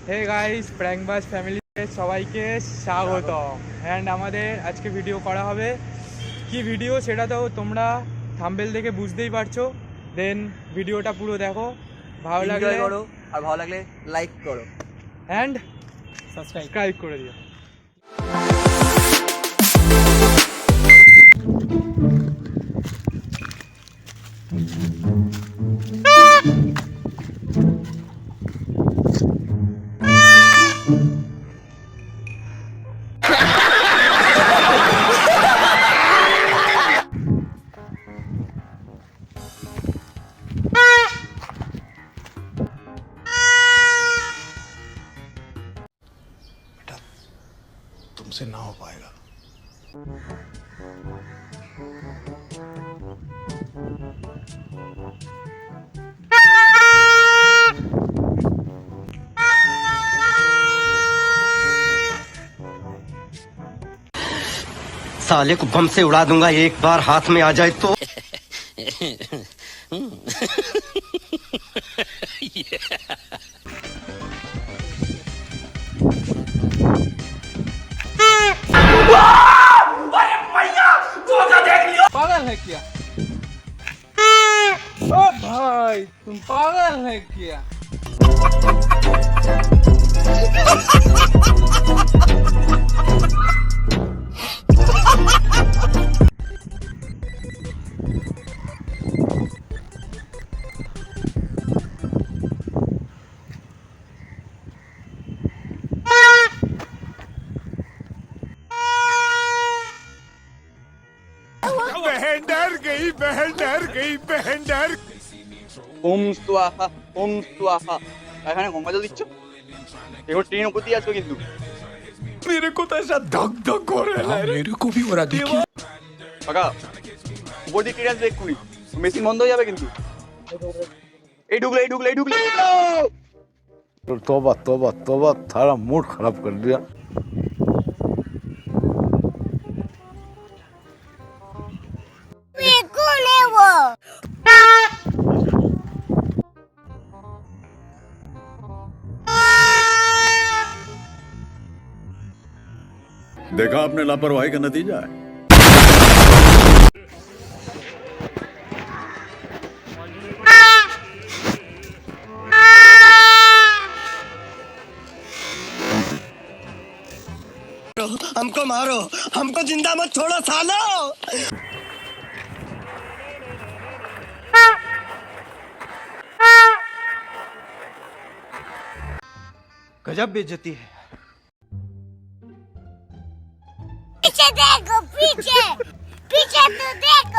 Hey guys, প্র্যাঙ্কবাজ ফ্যামিলিতে সবাইকে স্বাগতম। অ্যান্ড আমাদের আজকে ভিডিও করা হবে, কি ভিডিও সেটা তো তোমরা থাম্বনেল দেখে বুঝতেই পারছো। দেন ভিডিওটা পুরো দেখো, ভালো লাগলে করো আর ভালো লাগলে লাইক করো অ্যান্ড সাবস্ক্রাইব করে দিও। तुमसे ना हो पाएगा। साले को बम से उड़ा दूंगा एक बार हाथ में आ जाए तो। पागल है क्या? ओ भाई, तुम पागल है क्या? बहन डर ওম স্বাহা ওম স্বাহা। এখানে গঙ্গা জল দিচ্ছ, এবার ট্রেন উপর দিয়ে আসবে কিন্তু। मेरे को तो ऐसा धक धक हो रहा है। मेरे को भी हो रहा देखिए। কাকা উপর দিয়ে ট্রেন আসবে এক্ষুনি, মেশিন বন্ধ হয়ে যাবে কিন্তু। এই ঢুকলে तौबा तौबा तौबा, थारा मूड खराब कर दिया। देखा आपने लापरवाही का नतीजा है। हमको मारो, हमको जिंदा मत छोड़ो सालो। गजब बेइज्जती है। पीछे देखो, पीछे पीछे तो देख